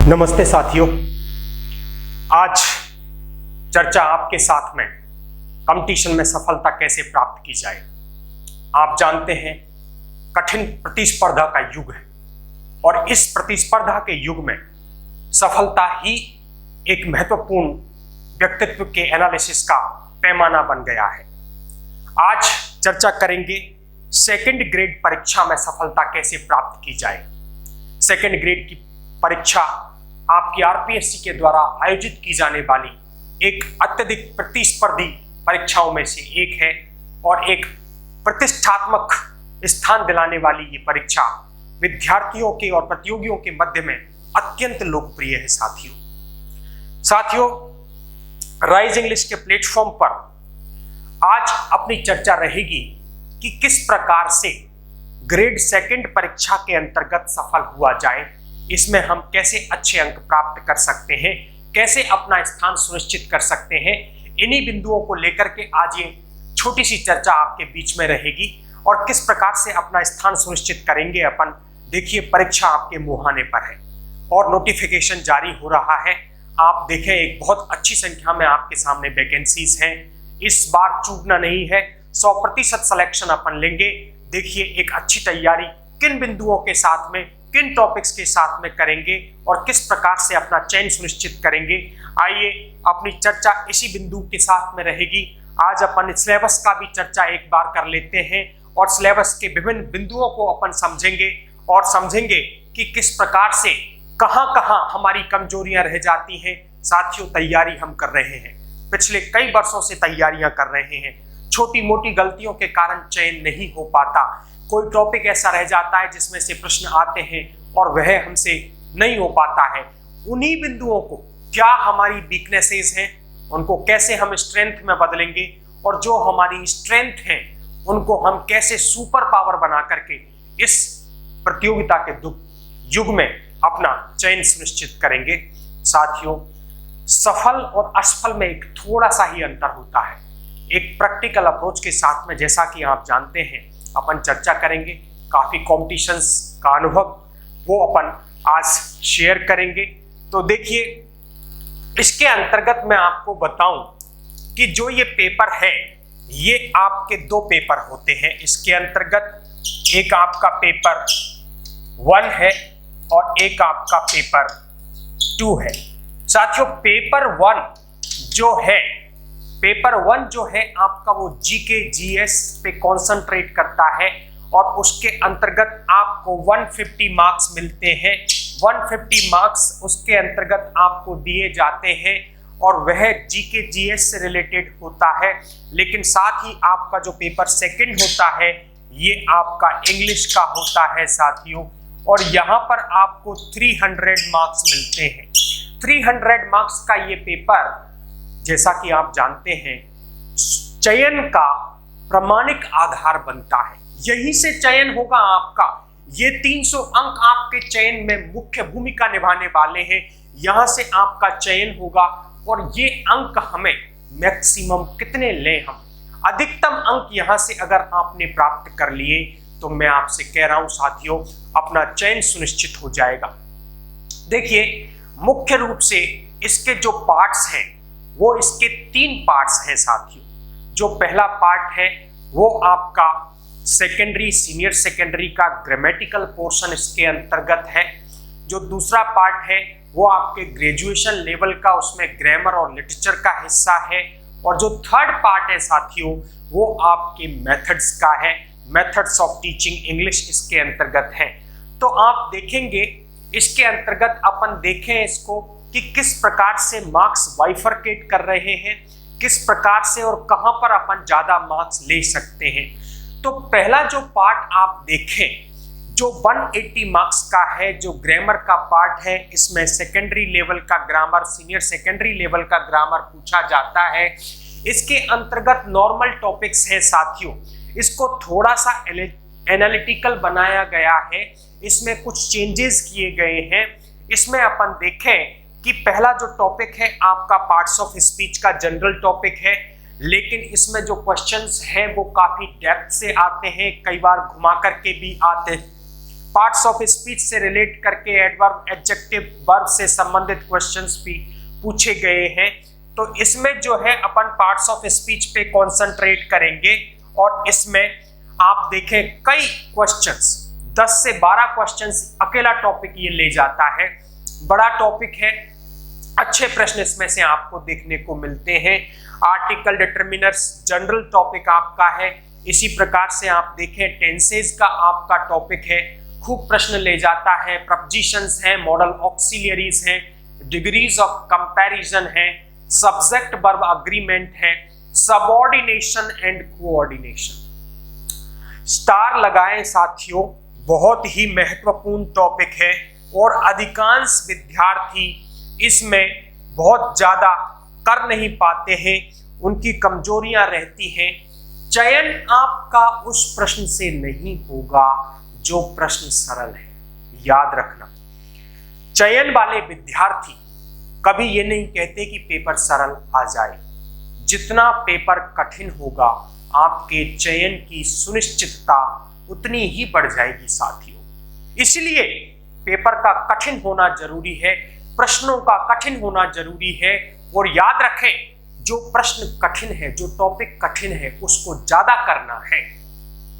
नमस्ते साथियों, आज चर्चा आपके साथ में कंपटीशन में सफलता कैसे प्राप्त की जाए। आप जानते हैं कठिन प्रतिस्पर्धा का युग है और इस प्रतिस्पर्धा के युग में सफलता ही एक महत्वपूर्ण व्यक्तित्व के एनालिसिस का पैमाना बन गया है। आज चर्चा करेंगे सेकंड ग्रेड परीक्षा में सफलता कैसे प्राप्त की जाए। सेकंड ग्रेड की परीक्षा आपकी आरपीएससी के द्वारा आयोजित की जाने वाली एक अत्यधिक प्रतिस्पर्धी परीक्षाओं में से एक है और एक प्रतिष्ठात्मक स्थान दिलाने वाली ये परीक्षा विद्यार्थियों के और प्रतियोगियों के मध्य में अत्यंत लोकप्रिय है। साथियों, राइज इंग्लिश के प्लेटफॉर्म पर आज अपनी चर्चा रहेगी कि किस प्रकार से ग्रेड सेकंड परीक्षा के अंतर्गत सफल हुआ जाए। इसमें हम कैसे अच्छे अंक प्राप्त कर सकते हैं, कैसे अपना स्थान सुनिश्चित कर सकते हैं, इन्हीं बिंदुओं को लेकर के आज ये छोटी सी चर्चा आपके बीच में रहेगी और किस प्रकार से अपना स्थान सुनिश्चित करेंगे अपन। देखिए, परीक्षा आपके मुहाने पर है और नोटिफिकेशन जारी हो रहा है। आप देखें, एक बहुत अच्छी संख्या में आपके सामने वैकेंसीज हैं। इस बार चूकना नहीं है, 100% सिलेक्शन अपन लेंगे। देखिए, एक अच्छी तैयारी किन बिंदुओं के साथ में, किन टॉपिक्स के साथ में करेंगे और किस प्रकार से अपना चयन सुनिश्चित करेंगे। आइए, अपनी चर्चा इसी बिंदु के साथ में रहेगी। आज अपन सिलेबस का भी चर्चा एक बार कर लेते हैं और सिलेबस के विभिन्न बिंदुओं को अपन समझेंगे और समझेंगे कि किस प्रकार से कहां-कहां हमारी कमजोरियां रह जाती हैं। साथियों, तैयारी हम कर रहे हैं, पिछले कई वर्षों से तैयारियां कर रहे हैं। छोटी मोटी गलतियों के कारण चयन नहीं हो पाता। कोई टॉपिक ऐसा रह जाता है जिसमें से प्रश्न आते हैं और वह हमसे नहीं हो पाता है। उन्हीं बिंदुओं को, क्या हमारी वीकनेसेस हैं, उनको कैसे हम स्ट्रेंथ में बदलेंगे और जो हमारी स्ट्रेंथ हैं उनको हम कैसे सुपर पावर बना करके इस प्रतियोगिता के युग में अपना चयन सुनिश्चित करेंगे। साथियों, सफल और असफल में एक थोड़ा सा ही अंतर होता है। एक प्रैक्टिकल अप्रोच के साथ में, जैसा कि आप जानते हैं, अपन चर्चा करेंगे। काफी कॉम्पिटिशन्स का अनुभव वो अपन आज शेयर करेंगे। तो देखिए, इसके अंतर्गत मैं आपको बताऊं कि जो ये पेपर है, ये आपके दो पेपर होते हैं। इसके अंतर्गत एक आपका पेपर 1 है और एक आपका पेपर 2 है। साथियों, पेपर 1 जो है आपका, वो जीके जीएस पे कंसंट्रेट करता है और उसके अंतर्गत आपको 150 मार्क्स मिलते हैं। 150 मार्क्स उसके अंतर्गत आपको दिए जाते हैं और वह जीके जीएस से रिलेटेड होता है। लेकिन साथ ही आपका जो पेपर सेकंड होता है, ये आपका इंग्लिश का होता है साथियों, और यहाँ पर आपको 300 मार्क्स मिलते हैं। 300 मार्क्स का ये पेपर, जैसा कि आप जानते हैं, चयन का प्रामाणिक आधार बनता है। यहीं से चयन होगा आपका। ये 300 अंक आपके चयन में मुख्य भूमिका निभाने वाले हैं। यहां से आपका चयन होगा और ये अंक हमें मैक्सिमम कितने लें, हम अधिकतम अंक यहां से अगर आपने प्राप्त कर लिए तो मैं आपसे कह रहा हूं साथियों, अपना चयन सुनिश्चित हो जाएगा। देखिए, मुख्य रूप से इसके जो पार्ट्स हैं, वो इसके 3 पार्ट्स हैं साथियों। जो पहला पार्ट है वो आपका सेकेंडरी, सीनियर सेकेंडरी का ग्रामेटिकल पोर्शन इसके अंतर्गत है। जो दूसरा पार्ट है वो आपके ग्रेजुएशन लेवल का, उसमें ग्रामर और लिटरेचर का हिस्सा है। और जो थर्ड पार्ट है साथियों, वो आपके मेथड्स का है, मेथड्स ऑफ टीचिंग इंग्लिश इसके अंतर्गत है। तो आप देखेंगे इसके अंतर्गत, अपन देखें इसको कि किस प्रकार से मार्क्स बाइफरकेट कर रहे हैं, किस प्रकार से और कहां पर अपन ज्यादा मार्क्स ले सकते हैं। तो पहला जो पार्ट आप देखें, जो 180 मार्क्स का है, जो ग्रामर का पार्ट है, इसमें सेकेंडरी लेवल का ग्रामर, सीनियर सेकेंडरी लेवल का ग्रामर पूछा जाता है। इसके अंतर्गत नॉर्मल टॉपिक्स है साथियों। इसको थोड़ा सा एनालिटिकल बनाया गया है, इसमें कुछ चेंजेस किए गए हैं। इसमें अपन देखें कि पहला जो टॉपिक है आपका पार्ट्स ऑफ स्पीच का जनरल टॉपिक है, लेकिन इसमें जो क्वेश्चंस हैं वो काफी डेप्थ से आते हैं, कई बार घुमा करके भी आते हैं। पार्ट्स ऑफ स्पीच से रिलेट करके एडवर्ब, एडजेक्टिव, वर्ब से संबंधित क्वेश्चंस भी पूछे गए हैं। तो इसमें जो है अपन पार्ट्स ऑफ स्पीच पे कॉन्सेंट्रेट करेंगे और इसमें आप देखें कई क्वेश्चंस, 10 से 12 क्वेश्चंस अकेला टॉपिक ये ले जाता है। बड़ा टॉपिक है, अच्छे प्रश्न इसमें से आपको देखने को मिलते हैं। आर्टिकल, डिटरमिनर्स जनरल टॉपिक आपका है। इसी प्रकार से आप देखें टेंसेज का आपका टॉपिक है, खूब प्रश्न ले जाता है। प्रपोजिशंस हैं, मॉडल ऑक्सिलियरीज हैं, डिग्रीज ऑफ कंपैरिजन है, सब्जेक्ट वर्ब अग्रीमेंट है, सबऑर्डिनेशन एंड कोऑर्डिनेशन। स्टार लगाएं साथियों, बहुत ही महत्वपूर्ण टॉपिक है और अधिकांश विद्यार्थी इसमें बहुत ज्यादा कर नहीं पाते हैं, उनकी कमजोरियां रहती हैं। चयन आपका उस प्रश्न से नहीं होगा जो प्रश्न सरल है, याद रखना। चयन वाले विद्यार्थी कभी ये नहीं कहते कि पेपर सरल आ जाए। जितना पेपर कठिन होगा आपके चयन की सुनिश्चितता उतनी ही बढ़ जाएगी साथियों। इसलिए पेपर का कठिन होना जरूरी है, प्रश्नों का कठिन होना जरूरी है। और याद रखें, जो प्रश्न कठिन है, जो टॉपिक कठिन है, उसको ज्यादा करना है।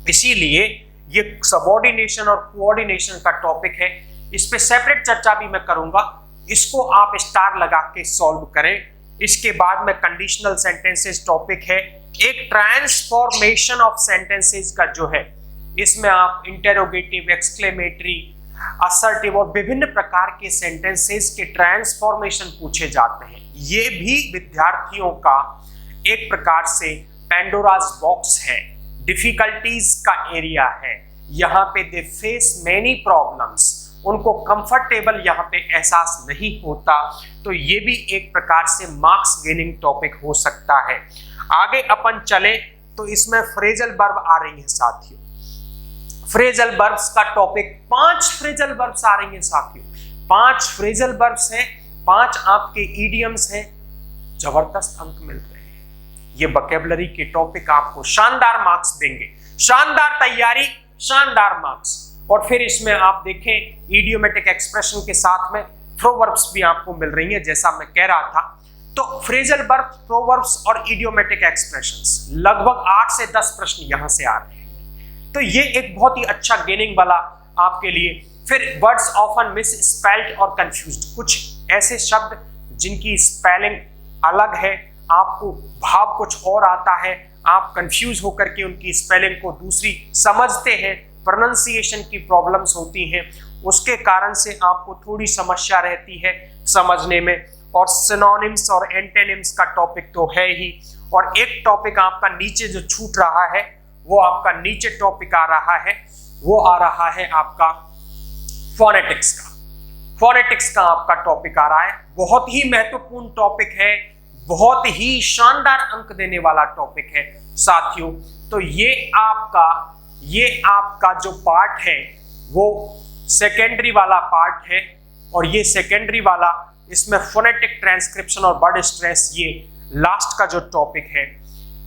इसीलिए ये सबऑर्डिनेशन और कोऑर्डिनेशन का टॉपिक है, इस पे सेपरेट चर्चा भी मैं करूंगा। इसको आप स्टार लगा के सॉल्व करें। इसके बाद में कंडीशनल सेंटेंसेस टॉपिक है। एक ट्रांसफॉर्मेशन ऑफ सेंटेंसेस का जो है, इसमें आप इंटेरोगेटिव, एक्सक्लेमेटरी, असर्टिव और विभिन्न प्रकार के सेंटेंसेस के ट्रांसफॉर्मेशन पूछे जाते हैं। ये भी विद्यार्थियों का एक प्रकार से पैंडोराज बॉक्स है, डिफिकल्टीज का एरिया है। यहाँ पे दे फेस मेनी प्रॉब्लम्स, उनको कंफर्टेबल यहाँ पे एहसास नहीं होता। तो ये भी एक प्रकार से मार्क्स गेनिंग टॉपिक हो सकता है। आगे अपन चले तो इसमें फ्रेजल वर्ब आ रही है साथियों। फ्रेजल वर्ब्स का टॉपिक, 5 फ्रेजल वर्ब्स आ रही हैं साथियों। 5 फ्रेजल वर्ब्स हैं, 5 आपके ईडियम्स हैं। जबरदस्त अंक मिल रहे हैं। ये वोकैबुलरी के टॉपिक आपको शानदार मार्क्स देंगे, शानदार तैयारी, शानदार मार्क्स। और फिर इसमें आप देखें इडियोमेटिक एक्सप्रेशन के साथ में प्रोवर्ब्स भी आपको मिल रही हैं, जैसा मैं कह रहा था। तो फ्रेजल वर्ब, प्रोवर्ब्स और इडियोमेटिक एक्सप्रेशंस, लगभग 8 से 10 प्रश्न यहां से आ रहे हैं। तो ये एक बहुत ही अच्छा गेनिंग वाला आपके लिए। फिर वर्ड्स ऑफन मिस स्पेल्ड और कंफ्यूज्ड, कुछ ऐसे शब्द जिनकी स्पेलिंग अलग है, आपको भाव कुछ और आता है, आप कंफ्यूज होकर के उनकी स्पेलिंग को दूसरी समझते हैं, प्रोनाउंसिएशन की प्रॉब्लम्स होती हैं, उसके कारण से आपको थोड़ी समस्या रहती है समझने में। और सिनोनिम्स और एंटोनिम्स का टॉपिक तो है ही। और एक टॉपिक आपका नीचे जो छूट रहा है, वो आपका नीचे टॉपिक आ रहा है, वो आ रहा है आपका फोनेटिक्स का। फोनेटिक्स का आपका टॉपिक आ रहा है, बहुत ही महत्वपूर्ण टॉपिक है, बहुत ही शानदार अंक देने वाला टॉपिक है साथियों। तो ये आपका जो पार्ट है वो सेकेंडरी वाला पार्ट है। और ये सेकेंडरी वाला, इसमें फोनेटिक ट्रांसक्रिप्शन और वर्ड स्ट्रेस, ये लास्ट का जो टॉपिक है,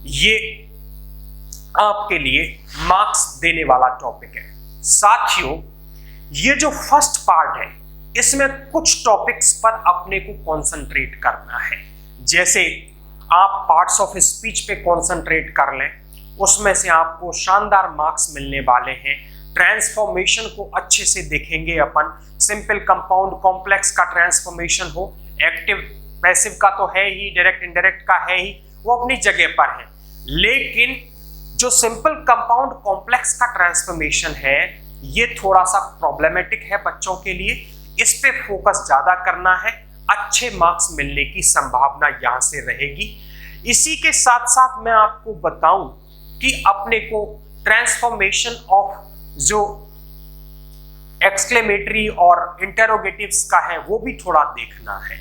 ये आपके लिए मार्क्स देने वाला टॉपिक है साथियों। ये जो फर्स्ट पार्ट है, इसमें कुछ टॉपिक्स पर अपने को कंसंट्रेट करना है। जैसे आप पार्ट्स ऑफ स्पीच पे कंसंट्रेट कर लें, उसमें से आपको शानदार मार्क्स मिलने वाले हैं। ट्रांसफॉर्मेशन को अच्छे से देखेंगे अपन, सिंपल, कंपाउंड, कॉम्प्लेक्स का ट्रांसफॉर्मेशन हो, एक्टिव पैसिव का तो है ही, डायरेक्ट इनडायरेक्ट का है ही, वो अपनी जगह पर है। लेकिन जो सिंपल, कंपाउंड, कॉम्प्लेक्स का ट्रांसफॉर्मेशन है, ये थोड़ा सा प्रॉब्लमेटिक है बच्चों के लिए। इस पे फोकस ज्यादा करना है, अच्छे मार्क्स मिलने की संभावना यहां से रहेगी। इसी के साथ साथ मैं आपको बताऊं कि अपने को ट्रांसफॉर्मेशन ऑफ जो एक्सक्लेमेटरी और इंटेरोगेटिव्स का है, वो भी थोड़ा देखना है।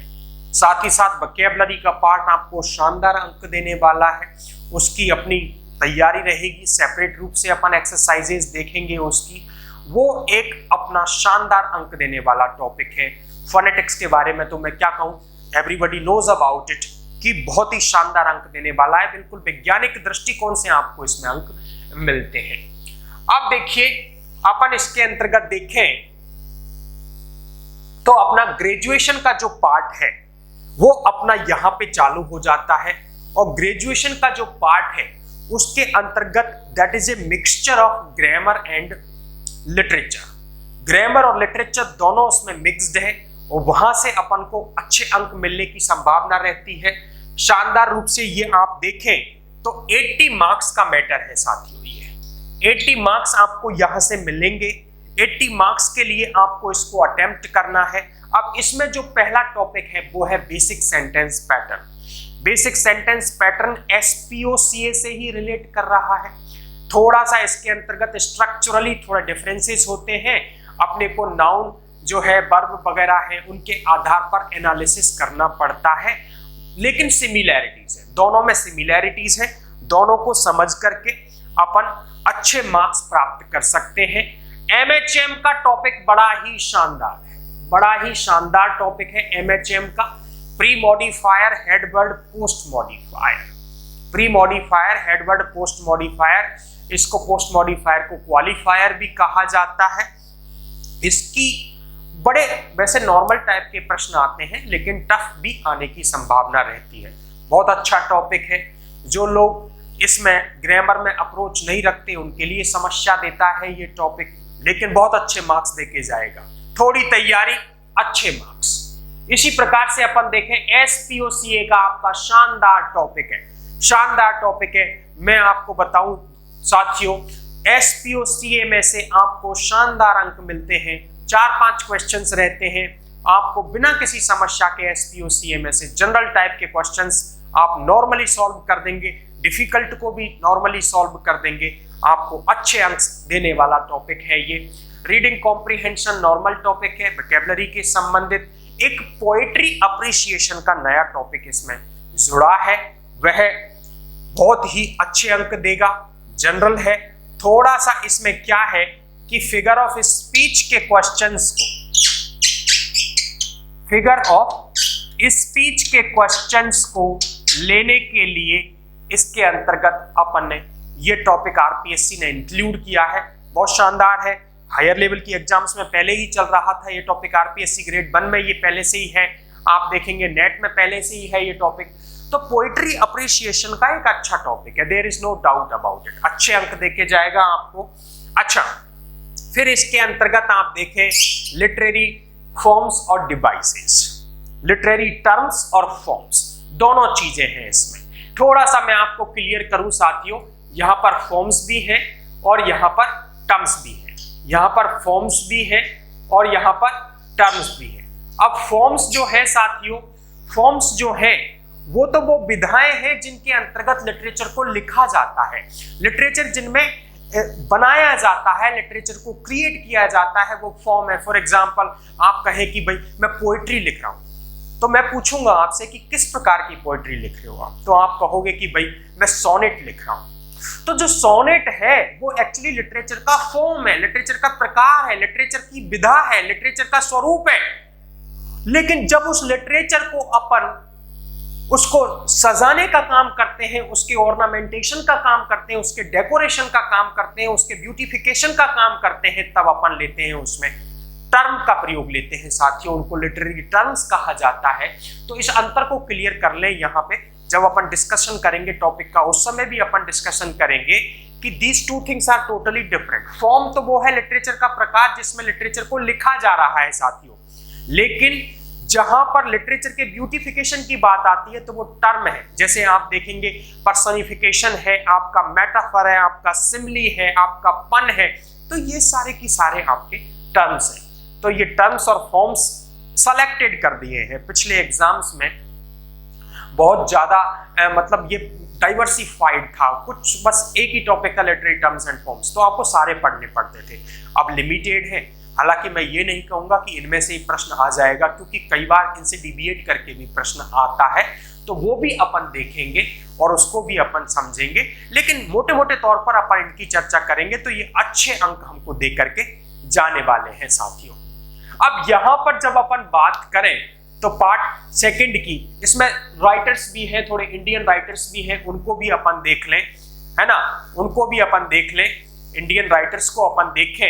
साथ ही साथ वोकैबुलरी का पार्ट आपको शानदार अंक देने वाला है, उसकी अपनी तैयारी रहेगी। सेपरेट रूप से अपन एक्सरसाइजेस देखेंगे उसकी, वो एक अपना शानदार अंक देने वाला टॉपिक है। फोनेटिक्स के बारे में तो मैं क्या कहूँ, एवरीबॉडी नोज अबाउट इट, कि बहुत ही शानदार अंक देने वाला है। बिल्कुल वैज्ञानिक दृष्टिकोण से आपको इसमें अंक मिलते हैं। अब देखिए, अपन इसके अंतर्गत देखें तो अपना ग्रेजुएशन का जो पार्ट है वो अपना यहां पे चालू हो जाता है, और ग्रेजुएशन का जो पार्ट है उसके अंतर्गत that is a mixture of grammar and literature. Grammar और लिटरेचर दोनों उसमें मिक्स्ड है, और वहां से अपन को अच्छे अंक मिलने की संभावना रहती है। शानदार रूप से ये आप देखें तो 80 मार्क्स का मैटर है साथियों। ये 80 मार्क्स आपको यहां से मिलेंगे। 80 मार्क्स के लिए आपको इसको अटेम्प्ट करना है। अब इसमें जो पहला टॉपिक है वो है basic sentence pattern. Basic sentence pattern SPOCA से ही रिलेट कर रहा है। थोड़ा सा इसके अंतर्गत स्ट्रक्चरली थोड़ा डिफरेंसेस होते हैं, अपने को नाउन जो है वर्ब वगैरह है उनके आधार पर एनालिसिस करना पड़ता है, लेकिन सिमिलैरिटीज है, दोनों में सिमिलैरिटीज है। दोनों को समझ करके अपन अच्छे मार्क्स प्राप्त कर सकते हैं। MHM का टॉपिक बड़ा ही शानदार है, बड़ा ही शानदार टॉपिक है MHM का। Pre modifier, headword, post modifier. Pre modifier, headword, post modifier, इसको पोस्ट मॉडिफायर को क्वालिफायर भी कहा जाता है। इसकी बड़े वैसे नॉर्मल टाइप के प्रश्न आते हैं, लेकिन टफ भी आने की संभावना रहती है। बहुत अच्छा टॉपिक है। जो लोग इसमें ग्रामर में अप्रोच नहीं रखते उनके लिए समस्या देता है ये टॉपिक, लेकिन बहुत अच्छे मार्क्स देके जाएगा। थोड़ी तैयारी, अच्छे मार्क्स। इसी प्रकार से अपन देखें SPOCA का आपका शानदार टॉपिक है, शानदार टॉपिक है। मैं आपको बताऊं साथियों, SPOCA में से आपको शानदार अंक मिलते हैं। 4-5 क्वेश्चंस रहते हैं, आपको बिना किसी समस्या के SPOCA में से जनरल टाइप के क्वेश्चंस आप नॉर्मली सॉल्व कर देंगे, डिफिकल्ट को भी नॉर्मली सॉल्व कर देंगे। आपको अच्छे अंक देने वाला टॉपिक है ये। रीडिंग कॉम्प्रिहेंशन नॉर्मल टॉपिक है, वोकैबुलरी के संबंधित। एक पोएट्री अप्रिसिएशन का नया टॉपिक इसमें जुड़ा है, वह बहुत ही अच्छे अंक देगा। जनरल है, थोड़ा सा इसमें क्या है कि फिगर ऑफ स्पीच के क्वेश्चंस को, फिगर ऑफ स्पीच के क्वेश्चंस को लेने के लिए इसके अंतर्गत अपन ने ये टॉपिक RPSC ने इंक्लूड किया है। बहुत शानदार है। हायर लेवल की एग्जाम्स में पहले ही चल रहा था ये टॉपिक, RPSC ग्रेड 1 में ये पहले से ही है, आप देखेंगे नेट में पहले से ही है ये टॉपिक। तो पोएट्री अप्रिसिएशन का एक अच्छा टॉपिक है, there is no doubt about it. अच्छे अंक देके जाएगा आपको। अच्छा, फिर इसके अंतर्गत आप देखें लिटरेरी फॉर्म्स और डिवाइसेस, लिटरेरी टर्म्स और फॉर्म्स, दोनों चीजें हैं इसमें। थोड़ा सा मैं आपको क्लियर करूं साथियों, यहां पर फॉर्म्स भी है और यहां पर टर्म्स भी है। यहां पर फॉर्म्स भी है और यहां पर टर्म्स भी है। अब फॉर्म्स जो है साथियों, फॉर्म्स जो है वो तो वो विधाएं हैं जिनके अंतर्गत लिटरेचर को लिखा जाता है, लिटरेचर जिनमें बनाया जाता है, लिटरेचर को क्रिएट किया जाता है, वो फॉर्म है। फॉर एग्जाम्पल आप कहें कि भाई मैं पोएट्री लिख रहा हूं, तो मैं पूछूंगा आपसे कि किस प्रकार की पोएट्री लिख रहे हो आप, तो आप कहोगे कि भाई मैं सोनेट लिख रहा हूं। तो जो सोनेट है वो एक्चुअली लिटरेचर का फॉर्म है, लिटरेचर का प्रकार है, लिटरेचर की विधा है, लिटरेचर का स्वरूप है। लेकिन जब उस लिटरेचर को अपन उसको सजाने का काम करते हैं, उसके ऑर्नामेंटेशन का काम करते हैं, उसके डेकोरेशन का काम करते हैं, उसके ब्यूटिफिकेशन का काम करते हैं, तब अपन लेते हैं उसमें टर्म का प्रयोग लेते हैं साथियों, उनको लिटरेरी टर्म्स कहा जाता है। तो इस अंतर को क्लियर कर लें। यहाँ पे जब अपन डिस्कशन करेंगे टॉपिक का, उस समय भी अपन डिस्कशन करेंगे कि these two things are totally different. Form तो वो है लिटरेचर का प्रकार जिसमें लिटरेचर को लिखा जा रहा है साथियों, लेकिन जहां पर लिटरेचर के ब्यूटिफिकेशन की बात आती है तो वो टर्म है। जैसे आप देखेंगे पर्सनिफिकेशन है, आपका मेटाफर है, आपका सिमली है, आपका पन है, तो ये सारे की सारे आपके टर्म्स हैं। तो ये टर्म्स और फॉर्म्स सेलेक्टेड कर दिए हैं पिछले एग्जाम्स में, बहुत ज्यादा मतलब ये डाइवर्सिफाइड था, कुछ बस एक ही टॉपिक का लिटरेरी टर्म्स एंड फॉर्म्स, तो आपको सारे पढ़ने पड़ते थे। अब लिमिटेड है, हालांकि मैं ये नहीं कहूंगा कि इनमें से ही प्रश्न आ जाएगा, क्योंकि कई बार इनसे डिविएट करके भी प्रश्न आता है, तो वो भी अपन देखेंगे और उसको भी अपन समझेंगे। लेकिन मोटे मोटे तौर पर अपन इनकी चर्चा करेंगे तो ये अच्छे अंक हमको दे करके जाने वाले हैं साथियों। अब यहां पर जब अपन बात करें तो पार्ट सेकंड की, इसमें राइटर्स भी हैं, थोड़े इंडियन राइटर्स भी हैं, उनको भी अपन देख लें, है ना, उनको भी अपन देख लें। इंडियन राइटर्स को अपन देखें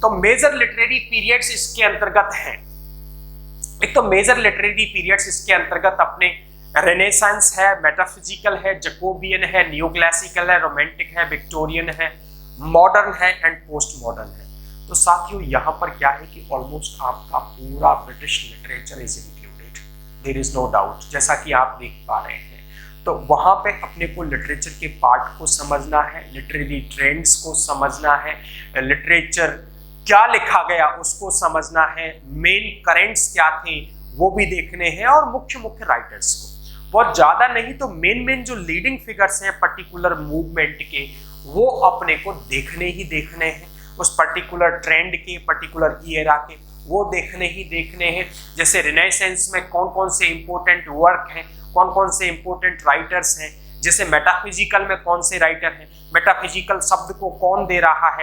तो मेजर लिटरेरी पीरियड्स इसके अंतर्गत हैं। एक तो मेजर लिटरेरी पीरियड्स इसके अंतर्गत अपने रेनेसांस है, मेटाफिजिकल है, जैकोबियन है, न्यूक्लासिकल है, रोमांटिक है, विक्टोरियन है, मॉडर्न है एंड पोस्ट मॉडर्न है। तो साथियों यहाँ पर क्या है कि ऑलमोस्ट आपका पूरा British literature is included, there is no doubt, जैसा कि आप देख पा रहे हैं। तो वहाँ पे अपने को लिटरेचर के पार्ट को समझना है, लिटरेरी ट्रेंड्स को समझना है, लिटरेचर क्या लिखा गया उसको समझना है, मेन करेंट्स क्या थे वो भी देखने हैं, और मुख्य मुख्य राइटर्स को, बहुत ज्यादा नहीं तो मेन जो लीडिंग फिगर्स हैं पर्टिकुलर मूवमेंट के, वो अपने को देखने ही देखने हैं। उस पर्टिकुलर ट्रेंड के, पर्टिकुलर ईरा के, वो देखने ही देखने हैं। जैसे रिनेसेंस में कौन कौन से इंपॉर्टेंट वर्क हैं, कौन कौन से इंपॉर्टेंट राइटर्स हैं, जैसे मेटाफिजिकल में कौन से राइटर हैं, मेटाफिजिकल शब्द को कौन दे रहा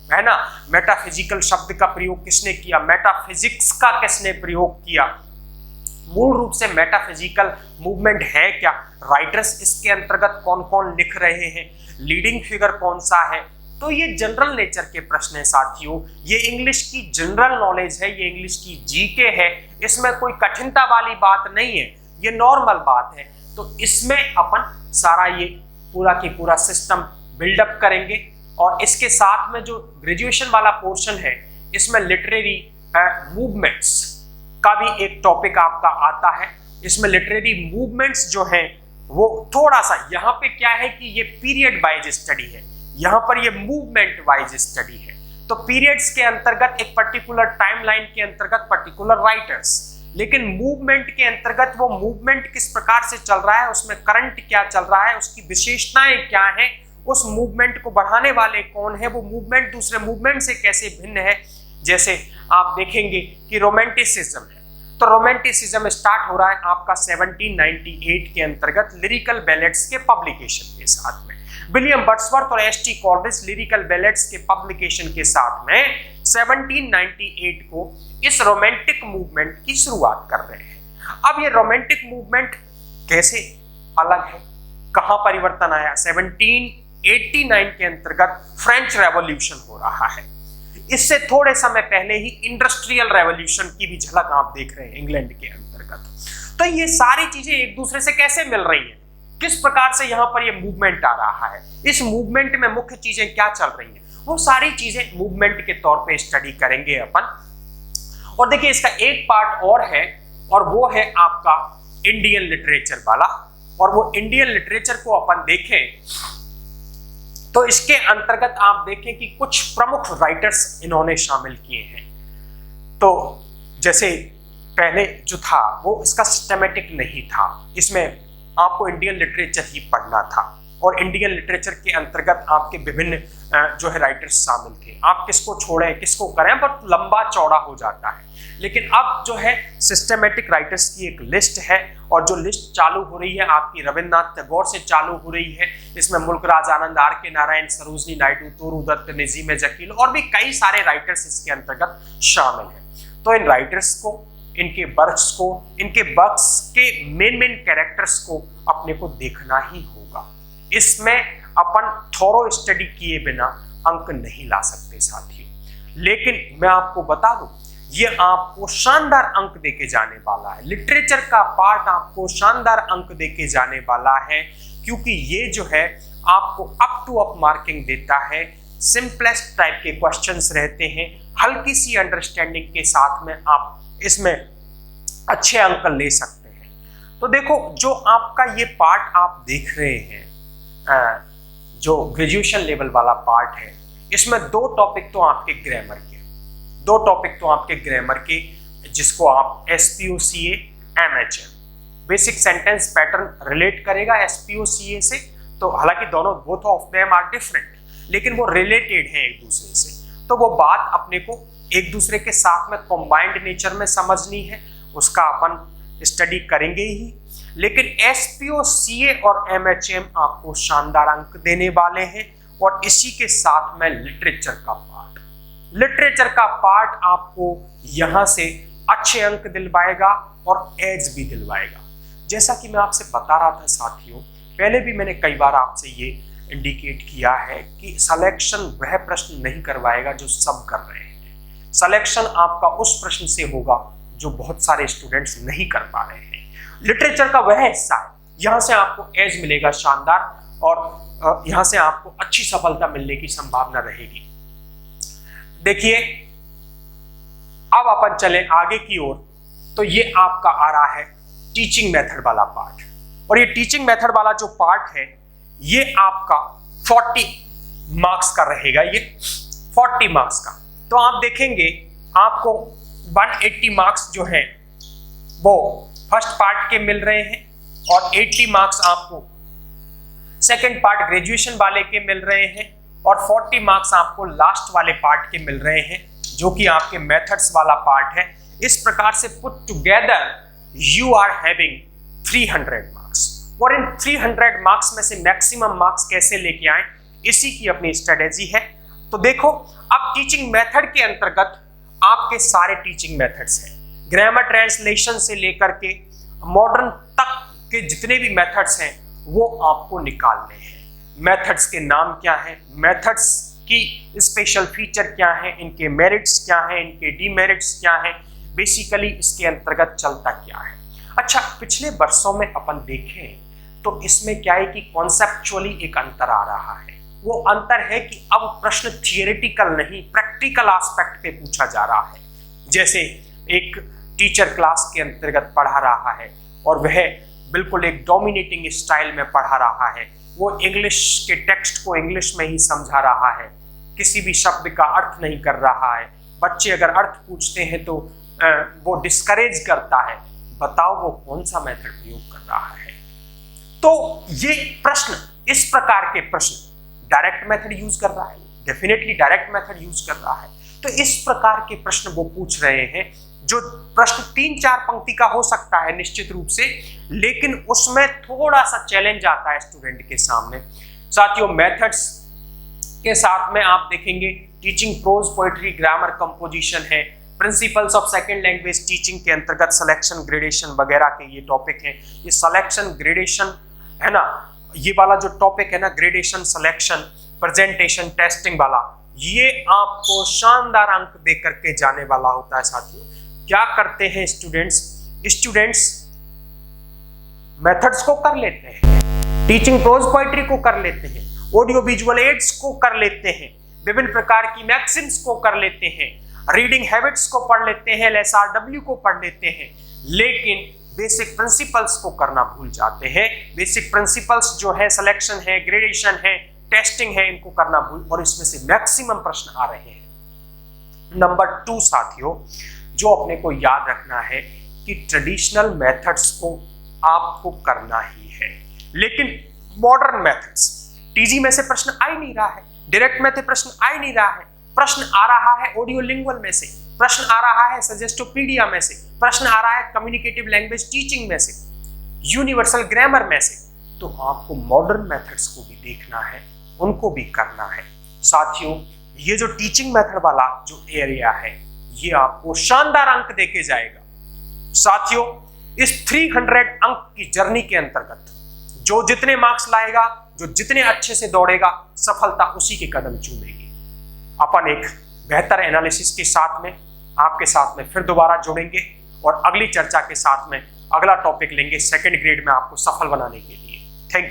है ना, मेटाफिजिकल शब्द का प्रयोग किसने किया, मेटाफिजिक्स का किसने प्रयोग किया, मूल रूप से मेटाफिजिकल मूवमेंट है क्या, राइटर्स इसके अंतर्गत कौन कौन लिख रहे हैं, लीडिंग फिगर कौन सा है। तो ये जनरल नेचर के प्रश्न है साथियों, ये इंग्लिश की जनरल नॉलेज है, ये इंग्लिश की जीके है, इसमें कोई कठिनता वाली बात नहीं है, ये नॉर्मल बात है। तो इसमें अपन सारा ये पूरा की पूरा सिस्टम बिल्डअप करेंगे, और इसके साथ में जो ग्रेजुएशन वाला पोर्शन है इसमें लिटरेरी मूवमेंट्स का भी एक टॉपिक आपका आता है। इसमें लिटरेरी मूवमेंट्स जो हैं वो थोड़ा सा, यहाँ पे क्या है कि ये पीरियड वाइज स्टडी है, यहाँ पर ये मूवमेंट वाइज स्टडी है। तो पीरियड्स के अंतर्गत एक पर्टिकुलर टाइमलाइन के अंतर्गत पर्टिकुलर राइटर्स, लेकिन मूवमेंट के अंतर्गत वो मूवमेंट किस प्रकार से चल रहा है, उसमें करंट क्या चल रहा है, उसकी विशेषताएं क्या है, उस मूवमेंट को बढ़ाने वाले कौन है, वो मूवमेंट दूसरे मूवमेंट से कैसे भिन्न है। जैसे आप देखेंगे कि रोमांटिसिज्म है, तो रोमांटिसिज्म स्टार्ट हो रहा है आपका 1798 के अंतर्गत लिरिकल बैलेट्स के पब्लिकेशन के साथ में। विलियम वर्ड्सवर्थ और S T Coleridge lyrical ballads के पब्लिकेशन के साथ में 1798 को इस रोमांटिक मूवमेंट की शुरुआत कर रहे हैं। अब ये रोमांटिक मूवमेंट कैसे अलग है, कहां परिवर्तन आया, 1789 के अंतर्गत फ्रेंच रेवोल्यूशन हो रहा है। इससे थोड़े समय पहले ही इंडस्ट्रियल रेवोल्यूशन की भी झलक आप देख रहे हैं इंग्लैंड के अंतर्गत। तो ये सारी चीजें एक दूसरे से कैसे मिल रही हैं, किस प्रकार से यहाँ पर ये मूवमेंट आ रहा है, इस मूवमेंट में मुख्य चीजें क्या चल रही हैं, वो सारी चीजें मूवमेंट के तौर पे स्टडी करेंगे अपन। और देखिए इसका एक पार्ट और है, और वो है आपका इंडियन लिटरेचर वाला। और वो इंडियन लिटरेचर को अपन देखें तो इसके अंतर्गत आप देखें कि कुछ प्रमुख राइटर्स इन्होंने शामिल किए हैं। तो जैसे पहले जो था वो इसका सिस्टमेटिक नहीं था, इसमें आपको इंडियन लिटरेचर ही पढ़ना था, और इंडियन लिटरेचर के अंतर्गत आपके विभिन्न जो है राइटर्स शामिल थे। आप किसको छोड़ें किसको करें, बहुत लंबा चौड़ा हो जाता है। लेकिन अब जो है सिस्टमेटिक राइटर्स की एक लिस्ट है, और जो लिस्ट चालू हो रही है आपकी रविन्द्रनाथ टैगोर से चालू हो रही है। इसमें मुल्कराज आनंद, आर के नारायण, सरोजनी नायडू, तोरू दत्त, नजीम जकील और भी कई सारे राइटर्स इसके अंतर्गत शामिल हैं। तो इन राइटर्स को, इनके वर्क्स को, इनके वर्क्स के मेन कैरेक्टर्स को अपने को देखना ही होगा। इसमें अपन थोरो स्टडी किए बिना अंक नहीं ला सकते साथियों। लेकिन मैं आपको बता दूं, ये आपको शानदार अंक देके जाने वाला है। लिटरेचर का पार्ट आपको शानदार अंक देके जाने वाला है, क्योंकि ये जो है आपको अप टू अप मार्किंग देता है। सिंपलेस्ट टाइप के क्वेश्चंस रहते हैं, हल्की सी अंडरस्टैंडिंग के साथ में आप इसमें अच्छे अंक ले सकते हैं। तो देखो, जो आपका ये पार्ट आप देख रहे हैं, जो ग्रेजुएशन लेवल वाला पार्ट है, इसमें दो टॉपिक तो आपके ग्रामर के, जिसको आप SPOCA MHM basic sentence pattern relate करेगा SPOCA से। तो हालांकि दोनों both of them are different, लेकिन वो रिलेटेड हैं एक दूसरे से। तो वो बात अपने को एक दूसरे के साथ में कॉम्बाइंड नेचर में समझनी है, उसका अपन स्टडी करेंगे ही। लेकिन SPOCA और MHM आपको शानदार अंक देने वाले हैं। और इसी के साथ में लिटरेचर का पार्ट आपको यहां से अच्छे अंक दिलवाएगा और एज भी दिलवाएगा। जैसा कि मैं आपसे बता रहा था साथियों, पहले भी मैंने कई बार आपसे ये इंडिकेट किया है कि सिलेक्शन वह प्रश्न नहीं करवाएगा जो सब कर रहे हैं। सिलेक्शन आपका उस प्रश्न से होगा जो बहुत सारे स्टूडेंट्स नहीं कर पा रहे हैं। लिटरेचर का वह हिस्सा है, यहां से आपको एज मिलेगा शानदार, और यहां से आपको अच्छी सफलता मिलने की संभावना रहेगी। देखिए, अब अपन चले आगे की ओर, तो ये आपका आ रहा है टीचिंग मेथड वाला पार्ट, और ये टीचिंग मेथड वाला जो पार्ट है ये आपका 40 मार्क्स का रहेगा। ये 40 मार्क्स का, तो आप देखेंगे आपको 180 मार्क्स जो है वो फर्स्ट पार्ट के मिल रहे हैं, और 80 मार्क्स आपको सेकंड पार्ट ग्रेजुएशन वाले के मिल रहे हैं, और 40 मार्क्स आपको लास्ट वाले पार्ट के मिल रहे हैं जो कि आपके मेथड्स वाला पार्ट है। इस प्रकार से put together you are having 300 marks, और इन 300 मार्क्स में से मैक्सिमम मार्क्स कैसे लेके आए, इसी की अपनी स्ट्रेटेजी है। तो देखो, अब टीचिंग मेथड के अंतर्गत आपके सारे टीचिंग मेथड्स हैं, ग्रामर ट्रांसलेशन से लेकर के मॉडर्न तक के जितने भी मेथड्स हैं वो आपको निकालने हैं। मेथड्स के नाम क्या हैं, मेथड्स की स्पेशल फीचर क्या है, इनके मेरिट्स क्या हैं, इनके डीमेरिट्स क्या हैं, बेसिकली इसके अंतर्गत चलता क्या है। अच्छा, पिछले वर्षों में अपन देखें तो इसमें क्या है कि कॉन्सेप्चुअली एक अंतर आ रहा है। वो अंतर है कि अब प्रश्न थियोरेटिकल नहीं, प्रैक्टिकल एस्पेक्ट पे पूछा जा रहा है। जैसे एक टीचर क्लास के अंतर्गत पढ़ा रहा है और वह बिल्कुल एक डोमिनेटिंग स्टाइल में पढ़ा रहा है, वो इंग्लिश के टेक्स्ट को इंग्लिश में ही समझा रहा है, किसी भी शब्द का अर्थ नहीं कर रहा है। बच्चे अगर अर्थ पूछते हैं तो वो डिस्करेज करता है। बताओ वो कौन सा मेथड प्रयोग कर रहा है। तो ये प्रश्न, इस प्रकार के प्रश्न डायरेक्ट मेथड यूज कर रहा है, डेफिनेटली डायरेक्ट मेथड यूज कर रहा है। तो इस प्रकार के प्रश्न वो पूछ रहे हैं, जो प्रश्न 3-4 पंक्ति का हो सकता है निश्चित रूप से, लेकिन उसमें थोड़ा सा चैलेंज आता है स्टूडेंट के सामने। साथियों, मेथड्स के साथ में आप देखेंगे teaching prose, poetry, grammar, composition है, principles of second language teaching के अंतर्गत सिलेक्शन, ग्रेडेशन वगैरह के ये टॉपिक हैं। ये सिलेक्शन, ग्रेडेशन है ना, ये वाला जो टॉपिक है ना, ग्रेडेशन, सिलेक्शन, प्रेजेंटेशन, टेस्टिंग वाला, ये आपको शानदार अंक दे करके जाने वाला होता है। साथियों, क्या करते हैं स्टूडेंट्स मेथड्स को कर लेते हैं, टीचिंग प्रोज पोएट्री को कर लेते हैं, ऑडियो विजुअल एड्स को कर लेते हैं, विभिन्न प्रकार की मैक्सिम्स को कर लेते हैं, रीडिंग हैबिट्स को पढ़ लेते हैं, LSRW को पढ़ लेते हैं, लेकिन बेसिक प्रिंसिपल्स को करना भूल जाते हैं। बेसिक प्रिंसिपल्स जो है, सिलेक्शन है, ग्रेडेशन है, टेस्टिंग है, इनको करना भूल, और इसमें से मैक्सिमम प्रश्न आ रहे हैं। नंबर 2 साथियों, जो अपने को याद रखना है कि ट्रेडिशनल मेथड्स को आपको करना ही है, लेकिन मॉडर्न मेथड्स, टीजी में से प्रश्न आ ही नहीं रहा है, डायरेक्ट में से प्रश्न आ ही नहीं रहा है, प्रश्न आ रहा है ऑडियो लिंगुअल में से, प्रश्न आ रहा है सजेस्टोपीडिया में से, प्रश्न आ रहा है कम्युनिकेटिव लैंग्वेज टीचिंग में से, यूनिवर्सल ग्रामर में से। तो आपको मॉडर्न मेथड्स को भी देखना है, उनको भी करना है। साथियों, ये जो टीचिंग मेथड वाला जो एरिया है, ये आपको शानदार अंक देके जाएगा। साथियों, इस 300 अंक की जर्नी के अंतर्गत जो जितने मार्क्स लाएगा, जो जितने अच्छे से दौड़ेगा, सफलता उसी के कदम चूमेगी। अपन एक बेहतर एनालिसिस के साथ में आपके साथ में फिर दोबारा जुड़ेंगे, और अगली चर्चा के साथ में अगला टॉपिक लेंगे सेकंड ग्रेड में आपको सफल बनाने के लिए। Thank you.